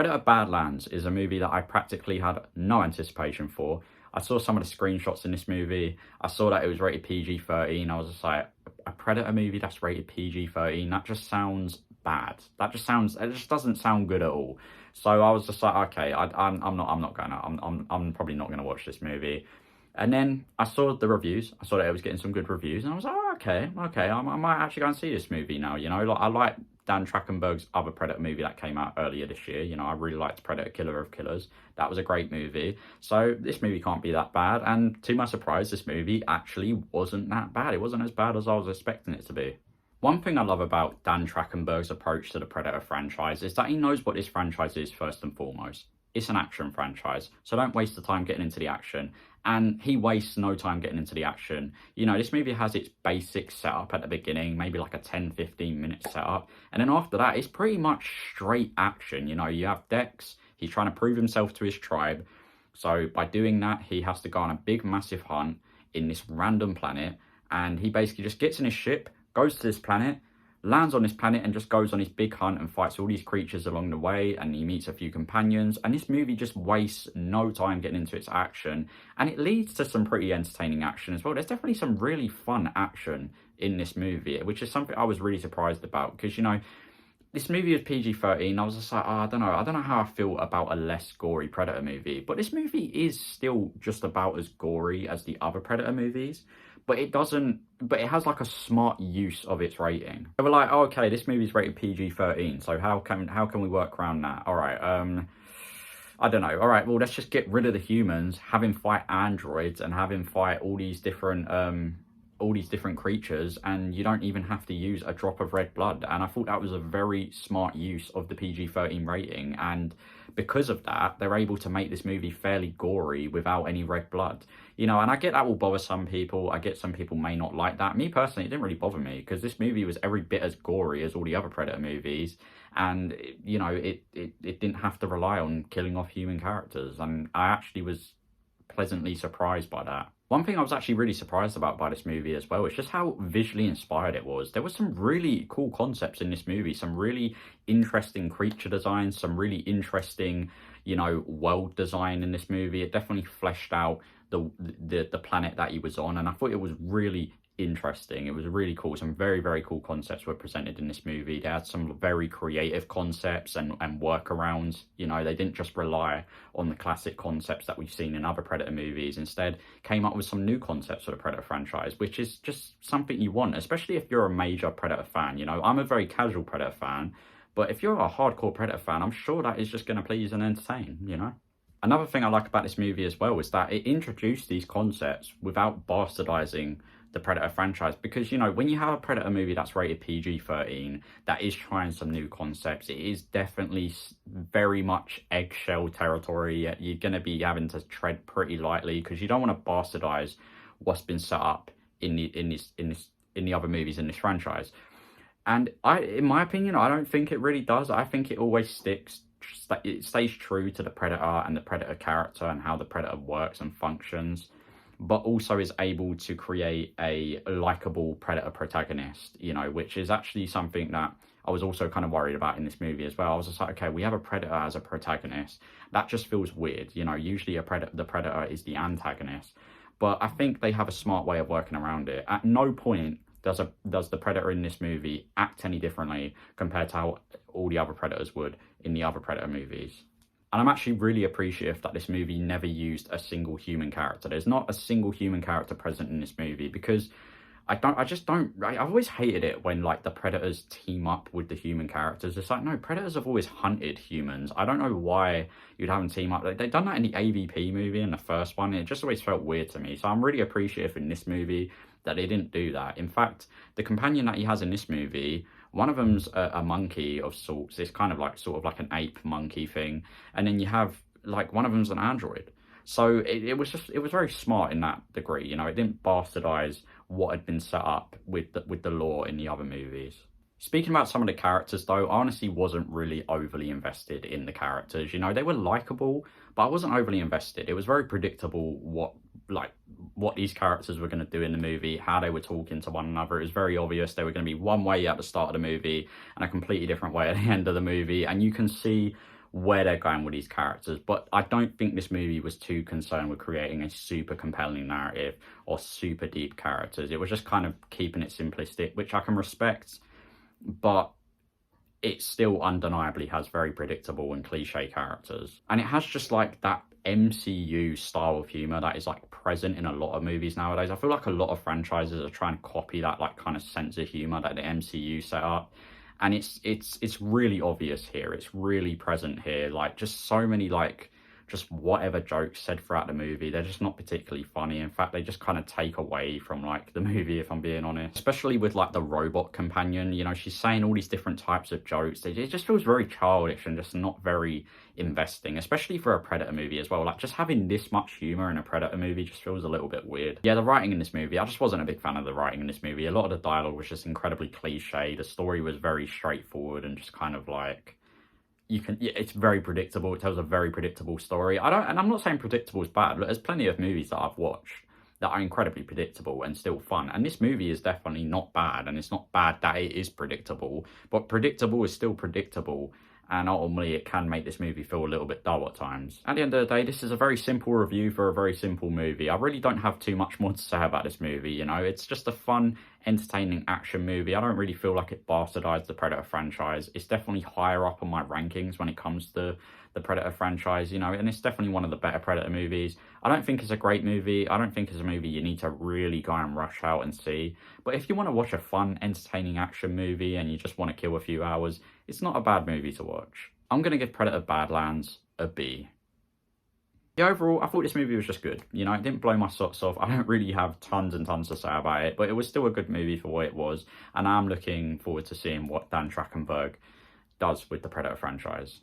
Predator Badlands is a movie that I practically had no anticipation for. I saw some of the screenshots in this movie. I saw that it was rated PG-13. I was just like, a Predator movie that's rated PG-13? That just sounds bad. It just doesn't sound good at all. So I was just like, okay, I'm probably not gonna watch this movie. And then I saw the reviews. I saw that it was getting some good reviews, and I was like, oh, okay, I might actually go and see this movie now. You know, like I like Dan Trachtenberg's other Predator movie that came out earlier this year. You know, I really liked Predator Killer of Killers. That was a great movie. So this movie can't be that bad. And to my surprise, this movie actually wasn't that bad. It wasn't as bad as I was expecting it to be. One thing I love about Dan Trachtenberg's approach to the Predator franchise is that he knows what this franchise is first and foremost. It's an action franchise, so don't waste the time getting into the action. And he wastes no time getting into the action. You know, this movie has its basic setup at the beginning, maybe like a 10-15 minute setup. And then after that, it's pretty much straight action. You know, you have Dex, he's trying to prove himself to his tribe. So by doing that, he has to go on a big, massive hunt in this random planet. And he basically just gets in his ship, goes to this planet, lands on this planet and just goes on his big hunt and fights all these creatures along the way, and he meets a few companions. And this movie just wastes no time getting into its action, and it leads to some pretty entertaining action as well. There's definitely some really fun action in this movie, which is something I was really surprised about, because, you know, this movie was PG-13. I was just like, oh, I don't know how I feel about a less gory Predator movie, but this movie is still just about as gory as the other Predator movies. But it has like a smart use of its rating. They were like, oh, okay, this movie's rated PG-13, so how can we work around that? All right, I don't know. All right, well, let's just get rid of the humans, have him fight androids, and have him fight all these different creatures, and you don't even have to use a drop of red blood. And I thought that was a very smart use of the PG-13 rating, and because of that, they're able to make this movie fairly gory without any red blood. You know, and I get that will bother some people. I get some people may not like that. Me personally, it didn't really bother me, because this movie was every bit as gory as all the other Predator movies, and you know, it didn't have to rely on killing off human characters, and I actually was pleasantly surprised by that. One thing I was actually really surprised about by this movie as well is just how visually inspired it was. There were some really cool concepts in this movie, some really interesting creature designs, some really interesting, you know, world design in this movie. It definitely fleshed out the planet that he was on, and I thought it was really interesting. It was really cool. Some very, very cool concepts were presented in this movie. They had some very creative concepts and workarounds. You know, they didn't just rely on the classic concepts that we've seen in other Predator movies. Instead, came up with some new concepts for the Predator franchise, which is just something you want, especially if you're a major Predator fan. You know, I'm a very casual Predator fan, but if you're a hardcore Predator fan, I'm sure that is just going to please and entertain, you know? Another thing I like about this movie as well is that it introduced these concepts without bastardizing the Predator franchise, because, you know, when you have a Predator movie that's rated PG-13 that is trying some new concepts, it is definitely very much eggshell territory. You're going to be having to tread pretty lightly, because you don't want to bastardize what's been set up in the other movies in this franchise. And in my opinion, I don't think it really does. I think it always it stays true to the Predator and the Predator character and how the Predator works and functions, but also is able to create a likable Predator protagonist, you know, which is actually something that I was also kind of worried about in this movie as well. I was just like, okay, we have a Predator as a protagonist. That just feels weird. You know, usually the Predator is the antagonist, but I think they have a smart way of working around it. At no point does the Predator in this movie act any differently compared to how all the other Predators would in the other Predator movies. And I'm actually really appreciative that this movie never used a single human character. There's not a single human character present in this movie, because I've always hated it when, like, the Predators team up with the human characters. It's like, no, Predators have always hunted humans. I don't know why you'd have them team up. They've done that in the AVP movie, in the first one. It just always felt weird to me. So I'm really appreciative in this movie that they didn't do that. In fact, the companion that he has in this movie, one of them's a monkey of sorts. It's kind of like sort of like an ape monkey thing. And then you have, like, one of them's an android. So it was very smart in that degree. You know, it didn't bastardize what had been set up with the lore in the other movies. Speaking about some of the characters, though, I honestly wasn't really overly invested in the characters. You know, they were likable, but I wasn't overly invested. It was very predictable what these characters were going to do in the movie, how they were talking to one another. It was very obvious they were going to be one way at the start of the movie and a completely different way at the end of the movie. And you can see where they're going with these characters. But I don't think this movie was too concerned with creating a super compelling narrative or super deep characters. It was just kind of keeping it simplistic, which I can respect, but it still undeniably has very predictable and cliche characters. And it has just like that MCU style of humor that is like present in a lot of movies nowadays. I feel like a lot of franchises are trying to copy that like kind of sense of humor that the MCU set up. And it's really obvious here. It's really present here. Like just so many like just whatever jokes said throughout the movie, they're just not particularly funny. In fact, they just kind of take away from like the movie, if I'm being honest. Especially with like the robot companion, you know, she's saying all these different types of jokes. It just feels very childish and just not very investing, especially for a Predator movie as well. Like just having this much humor in a Predator movie just feels a little bit weird. Yeah, the writing in this movie, I just wasn't a big fan of the writing in this movie. A lot of the dialogue was just incredibly cliche. The story was very straightforward and just kind of like, it's very predictable. It tells a very predictable story. And I'm not saying predictable is bad, but there's plenty of movies that I've watched that are incredibly predictable and still fun. And this movie is definitely not bad, and it's not bad that it is predictable, but predictable is still predictable. And ultimately, it can make this movie feel a little bit dull at times. At the end of the day, this is a very simple review for a very simple movie. I really don't have too much more to say about this movie, you know? It's just a fun, entertaining action movie. I don't really feel like it bastardized the Predator franchise. It's definitely higher up on my rankings when it comes to the Predator franchise, you know? And it's definitely one of the better Predator movies. I don't think it's a great movie. I don't think it's a movie you need to really go and rush out and see. But if you want to watch a fun, entertaining action movie and you just want to kill a few hours, it's not a bad movie to watch. I'm going to give Predator Badlands a B. Yeah, overall, I thought this movie was just good. You know, it didn't blow my socks off. I don't really have tons and tons to say about it, but it was still a good movie for what it was. And I'm looking forward to seeing what Dan Trachtenberg does with the Predator franchise.